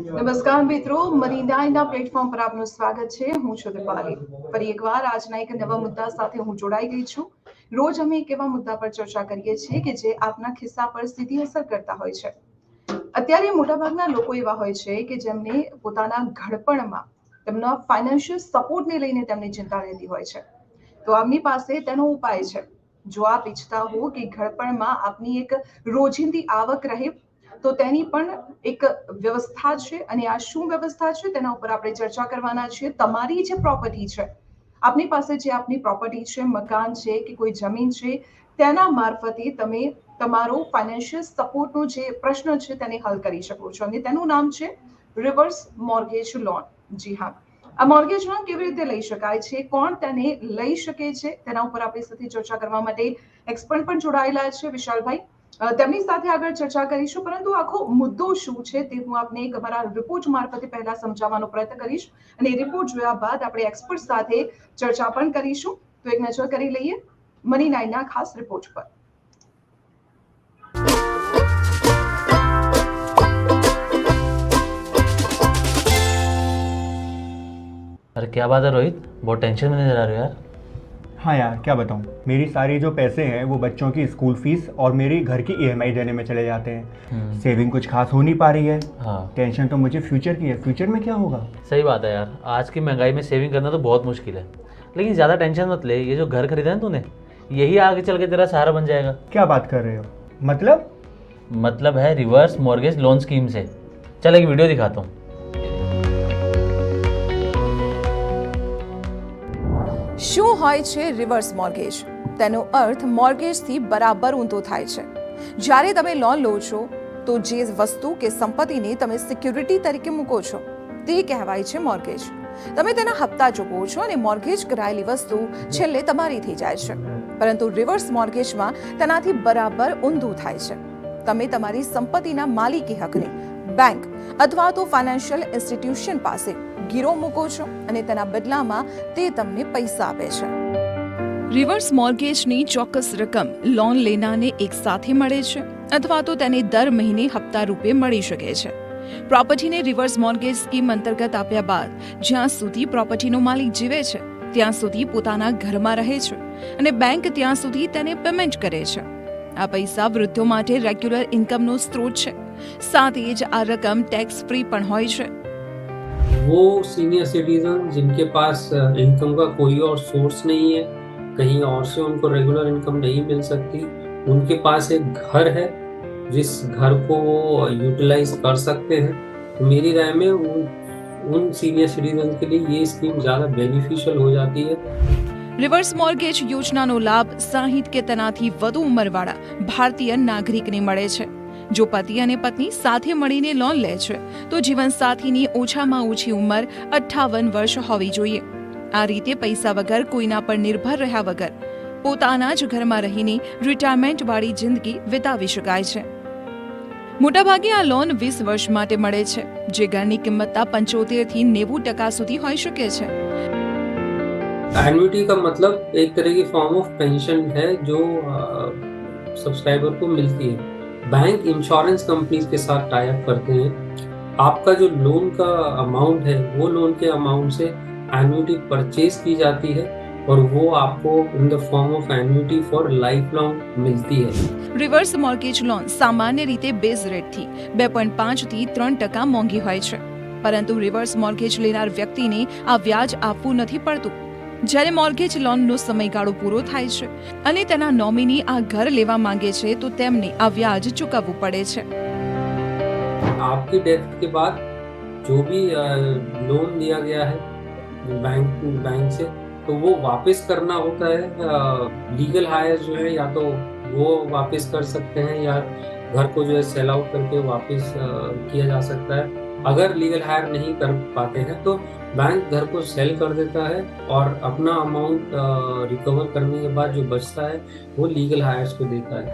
નમસ્કાર મિત્રો, મરીનાના પ્લેટફોર્મ પર આપનું સ્વાગત છે. હું છું દીપાલી. ફરી એકવાર આજના એક નવા મુદ્દા સાથે હું જોડાઈ ગઈ છું. રોજ અમે એક એવા મુદ્દા પર ચર્ચા કરીએ છીએ કે જે આપના ખિસ્સા પર સીધી અસર કરતા હોય છે. અત્યારે મોટાભાગના લોકો એવા હોય છે કે જેમને પોતાના ઘડપણમાં તેમના ફાઇનાન્શિયલ સપોર્ટને લઈને તેમની ચિંતા રહેતી હોય છે. તો આપની પાસે તેનો ઉપાય છે. જો આપ ઈચ્છતા હો કે ઘડપણમાં આપની એક રોજિંદી આવક રહે તો તેની પણ એક વ્યવસ્થા છે અને આ શું વ્યવસ્થા છે તેના ઉપર આપણે ચર્ચા કરવાના છીએ. તમારી જે પ્રોપર્ટી છે, આપની પાસે જે આપની પ્રોપર્ટી છે, મકાન છે કે કોઈ જમીન છે, તેના મારફતે તમે તમારો ફાઇનાન્શિયલ સપોર્ટનો જે પ્રશ્ન છે તેને હલ કરી શકો છો અને તેનું નામ છે રિવર્સ મોર્ગેજ લોન. જી હા, આ મોર્ગેજ લોન કેવી રીતે લઈ શકાય છે, કોણ તેને લઈ શકે છે, તેના ઉપર આપણી સાથે ચર્ચા કરવા માટે એક્સપર્ટ પણ જોડાયેલા છે વિશાલભાઈ. તેમની સાથે આગળ ચર્ચા કરીશું, પરંતુ આખો મુદ્દો શું છે તે હું આપને એક અમારા રિપોર્ટ મારફતે પહેલા સમજાવવાનો પ્રયત્ન કરીશ અને રિપોર્ટ જોયા બાદ આપણે એક્સપર્ટ સાથે ચર્ચા પણ કરીશું. તો એક નજર કરી લઈએ મની નાઇનના ખાસ રિપોર્ટ પર. अरे क्या बात है रोहित, बहुत टेंशन में नजर आ रहे हो यार। हाँ यार, क्या बताऊँ, मेरी सारी जो पैसे हैं वो बच्चों की स्कूल फीस और मेरी घर की ईएमआई देने में चले जाते हैं। सेविंग कुछ खास हो नहीं पा रही है। हाँ, टेंशन तो मुझे फ्यूचर की है, फ्यूचर में क्या होगा। सही बात है यार, आज की महंगाई में सेविंग करना तो बहुत मुश्किल है। लेकिन ज़्यादा टेंशन मत ले, ये जो घर खरीदा है तूने, यही आगे चल के तेरा सहारा बन जाएगा। क्या बात कर रहे हो, मतलब है रिवर्स मॉर्गेज लोन स्कीम से। चल एक वीडियो दिखाता हूँ। શું હોય છે રિવર્સ મોર્ગેજ? તેનો અર્થ મોર્ગેજથી બરાબર ઊંધો થાય છે. જ્યારે તમે લોન લો છો તો જે વસ્તુ કે સંપત્તિને તમે સિક્યુરિટી તરીકે મૂકો છો તે કહેવાય છે મોર્ગેજ. તમે તેના હપ્તા ચૂકવો છો અને મોર્ગેજ કરાયેલી વસ્તુ છેલ્લે તમારી થઈ જાય છે. પરંતુ રિવર્સ મોર્ગેજમાં તેનાથી બરાબર ઊંધું થાય છે. તમે તમારી સંપત્તિના માલિકી હકને બેંક અથવા તો ફાઇનાન્શિયલ ઇન્સ્ટિટ્યુશન પાસે ગીરો મૂકો છો અને તેના બદલામાં તે તમને પૈસા આપે છે. રિવર્સ મોર્ગેજની ચોક્કસ રકમ લોન લેનારને એક સાથે મળે છે અથવા તો તેને દર મહિને હપ્તા રૂપે મળી શકે છે. પ્રોપર્ટીને રિવર્સ મોર્ગેજ સ્કીમ અંતર્ગત આપ્યા બાદ જ્યાં સુધી પ્રોપર્ટીનો માલિક જીવે છે ત્યાં સુધી પોતાના ઘરમાં રહે છે અને બેંક ત્યાં સુધી તેને પેમેન્ટ કરે છે. આ પૈસા વૃદ્ધો માટે રેગ્યુલર ઇન્કમનો સ્ત્રોત છે. साथ ही आ रकम टैक्स फ्री पण होय छे. वो सीनियर सिटीजन जिनके पास इनकम का कोई और सोर्स नहीं है, कहीं और से उनको रेगुलर इनकम नहीं मिल सकती, उनके पास एक घर है जिस घर को वो यूटिलाइज कर सकते हैं. तो मेरी राय में उन सीनियर सिटीजन के लिए ये स्कीम ज़्यादा बेनिफिशियल हो जाती है. रिवर्स मॉर्गेज योजनाનો લાભ 60 કે તેનાથી વધુ ઉંમરવાળા ભારતીય નાગરિકને મળે છે. જો પતિ અને પત્ની સાથે મળીને લોન લે છે તો જીવનસાથીની ઓછામાં ઓછી ઉંમર 58 વર્ષ હોવી જોઈએ. આ રીતે પૈસા વગર કોઈના પર નિર્ભર રહ્યા વગર પોતાના જ ઘરમાં રહીને રિટાયરમેન્ટવાળી જિંદગી વિતાવી શકાય છે. મોટાભાગે આ લોન 20 વર્ષ માટે મળે છે, જે ઘરની કિંમતના 75 થી 90% સુધી હોઈ શકે છે. एन्युटी का मतलब एक तरह की फॉर्म ऑफ पेंशन है जो सब्सक्राइबर को मिलती है. बैंक इंश्योरेंस कंपनीज के साथ टाई अप करते हैं. आपका जो लोन का अमाउंट है वो लोन के अमाउंट से एन्युटी परचेज की जाती है और वो आपको in the form of annuity for life long मिलती है. રિવર્સ મોર્ગેજ લોન સામાન્ય રીતે બેઝ રેટથી 2.5 થી 3% મોંઘી હોય છે, પરંતુ રિવર્સ મોર્ગેજ લેનાર વ્યક્તિને આ વ્યાજ આપવું નથી પડતું. જ્યારે મોર્ગેજ લોનનો સમયગાળો પૂરો થાય છે અને તેના નોમિની આ ઘર લેવા માંગે છે તો તેમને આ વ્યાજ ચૂકવવું પડે છે. आपकी डेथ के बाद जो भी लोन दिया गया है बैंक से तो वो वापस करना होता है. लीगल हायर जो है या तो वो वापस कर सकते हैं या घर को जो है सेल आउट करके वापस किया जा सकता है. अगर लीगल हायर नहीं कर पाते हैं तो बैंक घर को सेल कर देता है और अपना अमाउंट रिकवर करने के बाद जो बचता है वो लीगल हायर्स को देता है.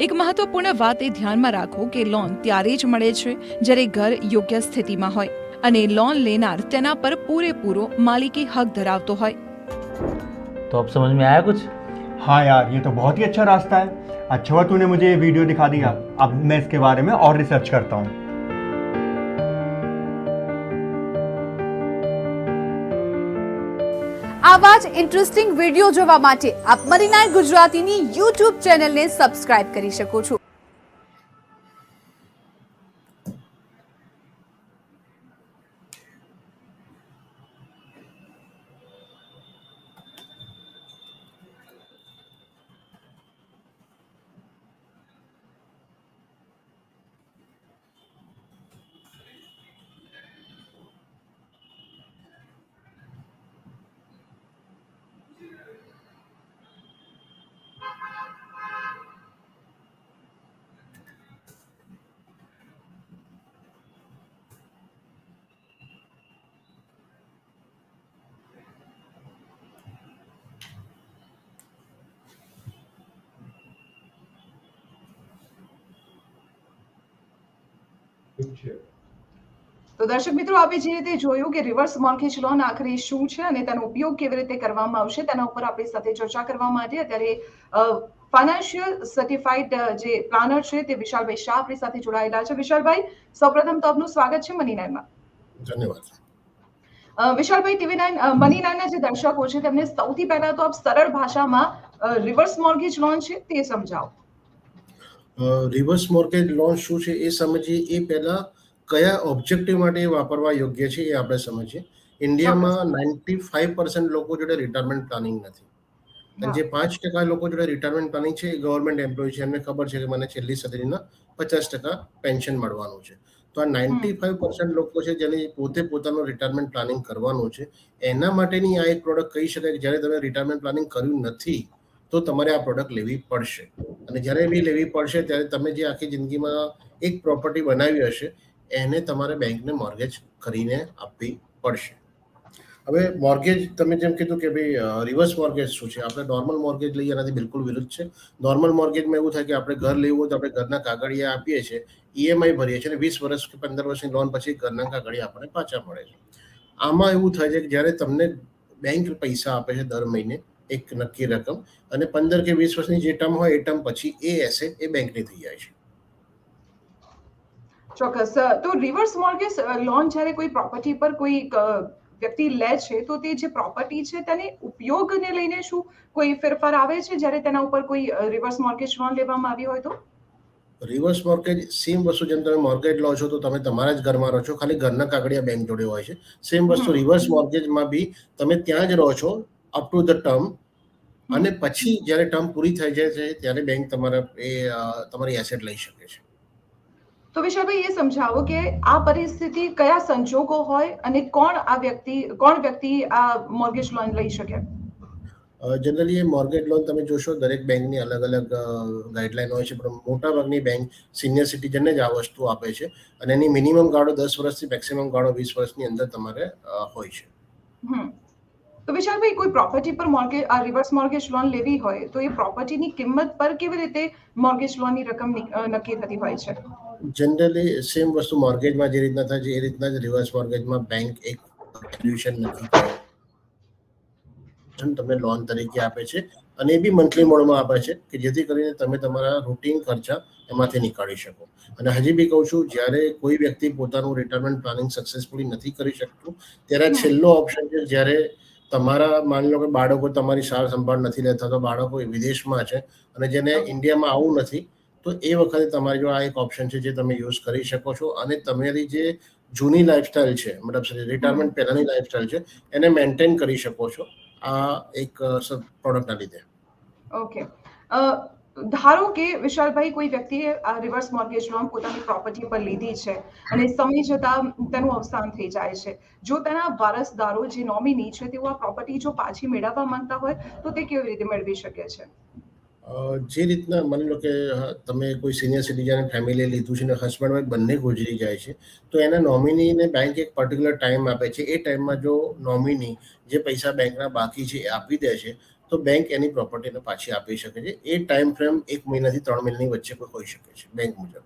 એક મહત્વપૂર્ણ વાત એ ધ્યાનમાં રાખો કે લોન ત્યારે જ મળે છે જ્યારે ઘર યોગ્ય સ્થિતિમાં હોય અને લોન લેનાર તેના પર પૂરેપૂરો માલિકી હક ધરાવતો હોય. तो अब समझ में आया कुछ? हाँ यार, ये तो बहुत ही अच्छा रास्ता है. अच्छा हुआ तूने मुझे ये वीडियो दिखा दिया. अब मैं इसके बारे में और रिसर्च करता हूँ. આવા જ ઇન્ટરેસ્ટિંગ વિડીયો જોવા માટે આપ મની9 ગુજરાતીની YouTube ચેનલને સબસ્ક્રાઇબ કરી શકો છો. તો દર્શક મિત્રો, આપણે જે રીતે જોયું કે રિવર્સ મોર્ગેજ લોન આખરે શું છે અને તેનો ઉપયોગ કેવી રીતે કરવામાં આવશે તેના ઉપર આપણી સાથે ચર્ચા કરવા માટે અત્યારે ફાઇનાન્શિયલ સર્ટિફાઈડ જે પ્લાનર છે તે વિશાલભાઈ શાહ આપણી સાથે જોડાયેલા છે. વિશાલભાઈ, સૌપ્રથમ તો આપનું સ્વાગત છે મની9માં. ધન્યવાદ. વિશાલભાઈ, TV9 મની9ના જે દર્શકો છે તેમને સૌથી પહેલા તો આપ સરળ ભાષામાં રિવર્સ મોર્ગેજ લોન છે તે સમજાવો. રિવર્સ મોર્ગેજ લોન શું છે એ સમજીએ એ પહેલા કયા ઓબ્જેક્ટિવ માટે વાપરવા યોગ્ય છે એ આપણે સમજીએ. ઇન્ડિયામાં 95% લોકો જોડે રિટાયરમેન્ટ પ્લાનિંગ નથી, અને જે 5% લોકો જોડે રિટાયરમેન્ટ પ્લાનિંગ છે એ ગવર્મેન્ટ એમ્પ્લોય છે. એમને ખબર છે કે મને છેલ્લી સદીના 50% પેન્શન મળવાનું છે. તો આ 95% લોકો છે જેને પોતે પોતાનું રિટાયરમેન્ટ પ્લાનિંગ કરવાનું છે, એના માટેની આ એક પ્રોડક્ટ કહી શકાય કે જ્યારે તમે રિટાયરમેન્ટ પ્લાનિંગ કર્યું નથી તો તમારે આ પ્રોડક્ટ લેવી પડશે. અને જ્યારે બી લેવી પડશે ત્યારે તમે જે આખી જિંદગીમાં એક પ્રોપર્ટી બનાવી હશે એને તમારે બેંકને મોર્ગેજ કરીને આપવી પડશે. હવે મોર્ગેજ, તમે જેમ કીધું કે ભાઈ રિવર્સ મોર્ગેજ શું છે, આપણે નોર્મલ મોર્ગેજ લઈએ એનાથી બિલકુલ વિરુદ્ધ છે. નોર્મલ મોર્ગેજમાં એવું થાય કે આપણે ઘર લેવું હોય તો આપણે ઘરના કાગળિયા આપીએ છીએ, EMI ભરીએ છીએ અને 20 વર્ષ કે 15 વર્ષની લોન પછી ઘરના કાગળિયા આપણને પાછા મળે છે. આમાં એવું થાય છે કે જ્યારે તમને બેંક પૈસા આપે છે દર મહિને એક નક્કી રકમ, અને 15 કે 20 વર્ષની જે ટર્મ હોય એ ટર્મ પછી એ એસેટ એ બેંકની થઈ જાય છે. ચોક્કસ. તો રિવર્સ મોર્ગેજ લોન જ્યારે કોઈ પ્રોપર્ટી પર કોઈ વ્યક્તિ લે છે તો તે જે પ્રોપર્ટી છે તેને ઉપયોગને લઈને શું કોઈ ફેરફાર આવે છે જ્યારે તેના ઉપર કોઈ રિવર્સ મોર્ગેજ લોન લેવામાં આવી હોય તો? રિવર્સ મોર્ગેજ સેમ વસ્તુ, જેમ તમે મોર્ગેજ લો છો તો તમે તમારા જ ઘરમાં રહો છો, ખાલી ઘરના કાગળિયા બેંક જોડે હોય છે. સેમ વસ્તુ રિવર્સ મોર્ગેજમાં બી તમે ત્યાં જ રહો છો અપ ટુ ધ ટર્મ, અને પછી જ્યારે ટર્મ પૂરી થઈ જાય છે ત્યારે બેંક તમારી એસેટ લઈ શકે છે. તો વિશાલભાઈ, એ સમજાવો કે આ પરિસ્થિતિ કયા સંજોગો હોય અને કોણ વ્યક્તિ આ મોર્ગેજ લોન લઈ શકે? જનરલી એ મોર્ગેજ લોન તમે જોશો દરેક બેંકની અલગ અલગ ગાઈડલાઈન હોય છે, પણ મોટાભાગની બેંક સિનિયર સિટીઝનને જ આ વસ્તુ આપે છે, અને એની મિનિમમ ગાળો 10 વર્ષથી મેક્સિમમ ગાળો 20 વર્ષની અંદર તમારે હોય છે. તો વિશાલભાઈ, કોઈ પ્રોપર્ટી પર રિવર્સ મોર્ગેજ લોન લેવી હોય તો એ પ્રોપર્ટીની કિંમત પર કેવી રીતે મોર્ગેજ લોનની રકમ નક્કી થતી હોય છે? જનરલી સેમ વસ્તુ મોર્ગેજમાં જે રીતના થાય છે એ રીતના જ રિવર્સ મોર્ગેજમાં બેંક એક વેલ્યુએશન નક્કી કરે, તમને લોન તરીકે આપે છે, અને એ બી મંથલી મોડમાં આપે છે કે જેથી કરીને તમે તમારા રૂટીન ખર્ચા એમાંથી નીકાળી શકો. અને હજી બી કહું છું, જ્યારે કોઈ વ્યક્તિ પોતાનું રિટાયરમેન્ટ પ્લાનિંગ સક્સેસફુલી નથી કરી શકતું ત્યારે છેલ્લો ઓપ્શન છે, જ્યારે તમારા માની લો કે બાળકો તમારી સાર સંભાળ નથી લેતા, તો બાળકો વિદેશમાં છે અને જેને ઇન્ડિયામાં આવવું નથી, તો એ વખતે તમારી જો આ એક ઓપ્શન છે જે તમે યુઝ કરી શકો છો, અને તમારી જે જૂની લાઈફસ્ટાઈલ છે, મતલબ રિટાયરમેન્ટ પહેલાની લાઈફસ્ટાઈલ છે, એને મેન્ટેન કરી શકો છો આ એક પ્રોડક્ટના લીધે. ઓકે. ધારો કે વિશાલભાઈ, કોઈ વ્યક્તિએ આ રિવર્સ મોર્ગેજ લોન પોતાની પ્રોપર્ટી પર લીધી છે અને સમય જતા તેનું અવસાન થઈ જાય છે, જો તેના વારસદારો જે નોમિની છે તેઓ આ પ્રોપર્ટી જો પાછી મેળવવા માંગતા હોય તો તે કેવી રીતે મેળવી શકે છે? જે રીતના માની લો કે તમે કોઈ સિનિયર સિટીઝન ફેમિલી લીધું છે ને હસબન્ડ વાઈફ બંને ગુજરી જાય છે, તો એના નોમિનીને બેંક એક પર્ટિક્યુલર ટાઈમ આપે છે. એ ટાઈમમાં જો નોમિની જે પૈસા બેંકના બાકી છે એ આપી દે છે તો બેંક એની પ્રોપર્ટીને પાછી આપી શકે છે. એ ટાઈમ ફ્રેમ 1 મહિનાથી 3 મહિનાની વચ્ચે કોઈ હોઈ શકે છે બેંક મુજબ.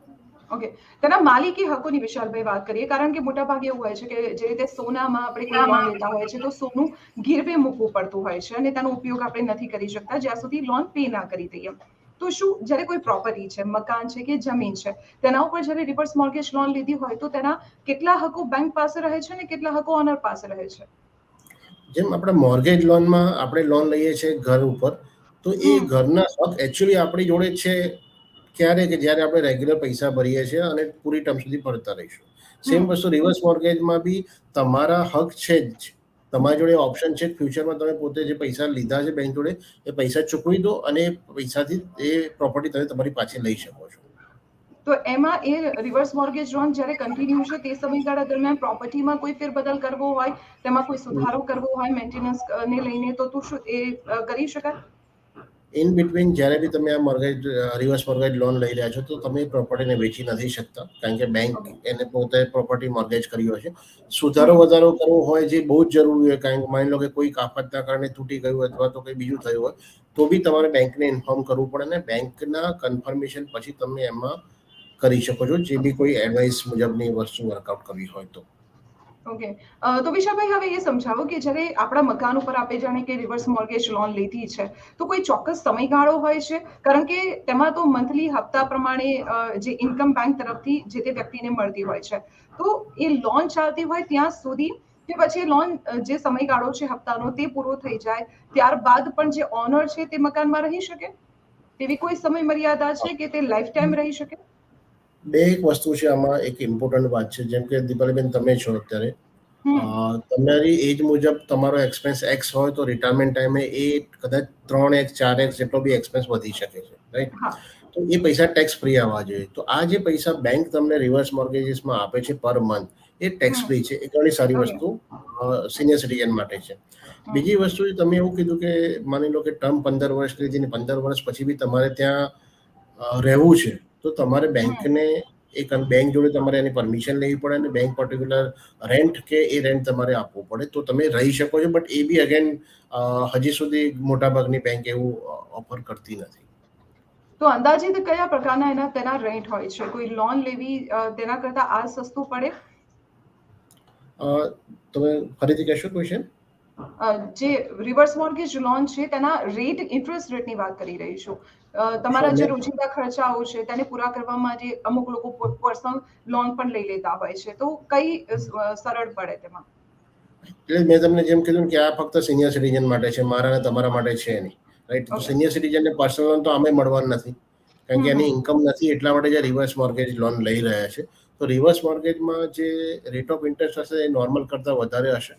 ઓકે. તેના માલિકી હકોની વિશાલભાઈ વાત કરીએ, કારણ કે મોટા ભાગે એવું હોય છે કે જે રીતે સોનામાં આપણે કોઈ લોન લેતા હોય છે તો સોનું ગીરવે મૂકવું પડતું હોય છે અને તેનો ઉપયોગ આપણે નથી કરી શકતા જ્યાં સુધી લોન પે ના કરી દઈએ. તો શું જ્યારે કોઈ પ્રોપર્ટી છે, મકાન છે કે જમીન છે, તેના ઉપર જ્યારે રિવર્સ મોર્ગેજ લોન લીધી હોય તો તેના કેટલા હકો બેંક પાસે રહે છે અને કેટલા હકો ઓનર પાસે રહે છે? જેમ આપણે મોર્ગેજ લોનમાં આપણે લોન લઈએ છીએ ઘર ઉપર, તો એ ઘરના હક એકચ્યુઅલી આપણી જોડે છે ક્યારે કે જ્યારે આપણે રેગ્યુલર પૈસા ભરીએ છીએ અને પૂરી ટર્મ સુધી ભરતા રહીશું. સેમ વસ્તુ રિવર્સ મોર્ગેજમાં બી તમારા હક છે જ, તમારી જોડે ઓપ્શન છે ફ્યુચરમાં તમે પોતે જે પૈસા લીધા છે બેંક જોડે એ પૈસા ચૂકવી દો અને એ પૈસાથી એ પ્રોપર્ટી તમે તમારી પાછી લઈ શકો છો. તો એમાં એ રિવર્સ મોર્ગેજ લોન જ્યારે કન્ટિન્યુ છે તે સમયગાળા દરમિયાન પ્રોપર્ટીમાં કોઈ ફેરબદલ કરવો હોય, તેમાં કોઈ સુધારો કરવો હોય મેન્ટેનન્સ ને લઈને, તો શું એ કરી શકાય? ઇન બિટવીન જ્યારે બી તમે આ મોર્ગેજ રિવર્સ મોર્ગેજ લોન લઈ રહ્યા છો તો તમે પ્રોપર્ટીને વેચી નથી શકતા, કારણ કે બેંક એને પોતે પ્રોપર્ટી મોર્ગેજ કરી હોય છે. સુધારો વધારો કરવો હોય જે બહુ જ જરૂરી હોય, કારણ કે માની લો કે કોઈ આફતના કારણે તૂટી ગયું અથવા તો કંઈ બીજું થયું હોય તો બી તમારે બેંકને ઇન્ફોર્મ કરવું પડે ને બેંકના કન્ફર્મેશન પછી તમે એમાં કરી શકો છો, જે બી કોઈ એડવાઇસ મુજબની વસ્તુ વર્કઆઉટ કરવી હોય તો. ઓકે, તો વિશાલભાઈ હવે એ સમજાવો કે જ્યારે આપણા મકાન ઉપર આપણે જાણે કે રિવર્સ મોર્ગેજ લોન લીધી છે તો કોઈ ચોક્કસ સમયગાળો હોય છે, કારણ કે તેમાં તો મંથલી હપ્તા પ્રમાણે જે ઇન્કમ બેંક તરફથી જે તે વ્યક્તિને મળતી હોય છે, તો એ લોન ચાલતી હોય ત્યાં સુધી કે પછી લોન જે સમયગાળો છે હપ્તાનો તે પૂરો થઈ જાય ત્યારબાદ પણ જે ઓનર છે તે મકાનમાં રહી શકે, તેવી કોઈ સમય મર્યાદા છે કે તે લાઈફ ટાઈમ રહી શકે? બે એક વસ્તુ છે આમાં, એક ઇમ્પોર્ટન્ટ વાત છે, જેમ કે દીપાલીબેન તમે છો અત્યારે, તમારી એજ મુજબ તમારો એક્સપેન્સ એક્સ હોય તો રિટાયરમેન્ટ ટાઈમે એ કદાચ 3x 4x જેટલો બી એક્સપેન્સ વધી શકે છે, રાઈટ? તો એ પૈસા ટેક્સ ફ્રી આવવા જોઈએ. તો આ જે પૈસા બેંક તમને રિવર્સ મોર્ગેજીસમાં આપે છે પર મંથ, એ ટેક્સ ફ્રી છે. એ ઘણી સારી વસ્તુ સિનિયર સિટીઝન માટે છે. બીજી વસ્તુ તમે એવું કીધું કે માની લો કે ટર્મ 15 વર્ષ લીધી ને 15 વર્ષ પછી બી તમારે ત્યાં રહેવું છે, તો તમારે બેંકને એક બેંક જોડે તમારે એની પરમિશન લેવી પડે અને બેંક પર્ટિક્યુલર રેન્ટ કે એ રેન્ટ તમારે આપવું પડે તો તમે રહી શકો છો. બટ એ બી અગેન હજી સુધી મોટાભાગની બેંક એવું ઓફર કરતી નથી. તો અંદાજિત કયા પ્રકારના તેના રેન્ટ હોય છે? કોઈ લોન લેવી તેના કરતા આ સસ્તું પડે? તમે ફરીથી કહેશો ક્વેશ્ચન? જે રિવર્સ મોર્ગેજ લોન છે તેના રેટ, ઇન્ટરેસ્ટ રેટની વાત કરી રહી છું. તમારા જે રોજિંદા ખર્ચાઓ છે તેને પૂરા કરવા માટે અમુક લોકો પર્સનલ લોન પણ લઈ લેતા હોય છે, તો કઈ સરળ પડે તેમાં? એટલે મેં તમને જેમ કીધું કે આ ફક્ત સિનિયર સિટીઝન માટે છે, મારા અને તમારા માટે છે નહીં, રાઈટ? તો સિનિયર સિટીઝનને પર્સનલ લોન તો આમે મળવાનું નથી, કારણ કે એની ઇન્કમ નથી, એટલા માટે જે રિવર્સ મોર્ગેજ લોન લઈ રહ્યા છે. તો રિવર્સ મોર્ગેજમાં જે રેટ ઓફ ઇન્ટરેસ્ટ હશે એ નોર્મલ કરતાં વધારે હશે,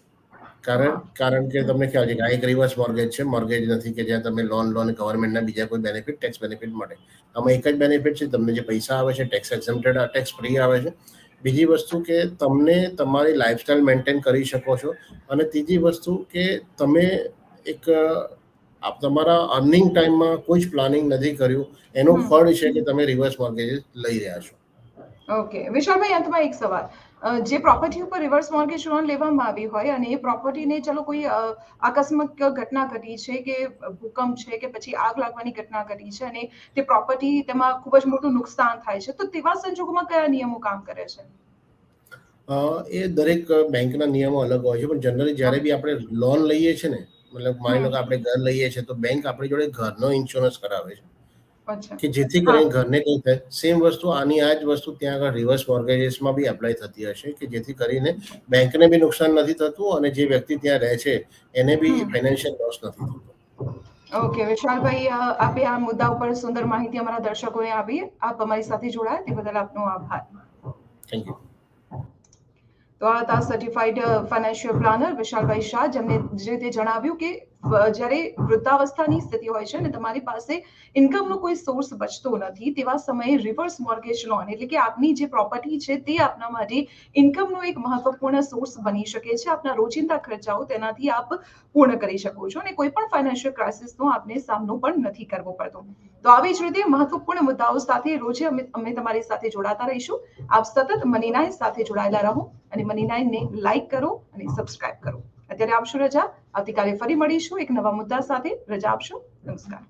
કારણ કે તમને ખ્યાલ છે કે આ એક રિવર્સ મોર્ગેજ છે, મોર્ગેજ નથી કે જ્યાં તમે લોન ગવર્મેન્ટના બીજા કોઈ બેનિફિટ, ટેક્સ બેનિફિટ મળે. આમાં એક જ બેનિફિટ છે, તમને જે પૈસા આવે છે ટેક્સ એક્ઝમ્પ્ટેડ, ટેક્સ ફ્રી આવે છે. બીજી વસ્તુ કે તમને તમારી લાઈફસ્ટાઈલ મેન્ટેન કરી શકો છો, અને ત્રીજી વસ્તુ કે તમે એક તમારા અર્નિંગ ટાઈમમાં કોઈ જ પ્લાનિંગ નથી કર્યું, એનું ફળ છે કે તમે રિવર્સ મોર્ગેજ લઈ રહ્યા છો. ઓકે, વિશાલભાઈ અંતમાં એક સવાલ, જે પ્રોપર્ટી ઉપર રિવર્સ મોર્ગેજ લોન લેવામાં આવી હોય અને એ પ્રોપર્ટીને ચલો કોઈ આકસ્મિક ઘટના ઘટી છે કે ભૂકંપ છે કે પછી આગ લાગવાની ઘટના ઘટી છે અને તે પ્રોપર્ટી તેમાં ખૂબ જ મોટું નુકસાન થાય છે, તો તેવા સંજોગોમાં કયા નિયમો કામ કરે છે? એ દરેક બેંકના નિયમો અલગ હોય છે, પણ જનરલી જ્યારે બી આપણે લોન લઈએ છીએ ને, મતલબ માની લો કે આપણે ઘર લઈએ છીએ તો બેંક આપણી જોડે ઘરનો ઇન્સ્યોરન્સ કરાવે છે કે જેથી કરીને ઘરને કંઈ થાય. સેમ વસ્તુ આની આ જ વસ્તુ ત્યાં આગળ રિવર્સ મોર્ગેજીસમાં બી એપ્લાય થતી હશે કે જેથી કરીને બેંકને બી નુકસાન નથી થતું અને જે વ્યક્તિ ત્યાં રહે છે એને બી ફાઇનાન્શિયલ લોસ નથી થતો. ઓકે વિશાલભાઈ, આપે આ મુદ્દા ઉપર સુંદર માહિતી અમારા દર્શકોને આપી. આપ અમારી સાથે જોડાયા તે બદલ આપનો આભાર. Thank you. તો આ હતા સર્ટિફાઈડ ફાઇનાન્શિયલ પ્લાનર વિશાલભાઈ શાહ, જેમને જે તે જણાવ્યું કે જ્યારે વૃદ્ધાવસ્થાની સ્થિતિ હોય છે અને તમારી પાસે ઇન્કમનો કોઈ સોર્સ બચતો નથી, તેવા સમયે રિવર્સ મોર્ગેજ લોન એટલે કે આપની જે પ્રોપર્ટી છે તે આપના માટે ઇન્કમનો એક મહત્વપૂર્ણ સોર્સ બની શકે છે. આપના રોજિંદા ખર્ચાઓ તેનાથી આપ પૂર્ણ કરી શકો છો અને કોઈ પણ ફાઇનાન્શિયલ ક્રાઇસિસનો આપને સામનો પણ નથી કરવો પડતો. તો આવી જ રીતે મહત્વપૂર્ણ મુદ્દાઓ સાથે રોજે અમે તમારી સાથે જોડાતા રહીશું. આપ સતત મની નાઇન સાથે જોડાયેલા રહો અને મની નાઇનને લાઈક કરો અને સબસ્ક્રાઇબ કરો. અત્યારે આપશો રજા. આવતીકાલે ફરી મળીશું એક નવા મુદ્દા સાથે. રજા આપશો. નમસ્કાર.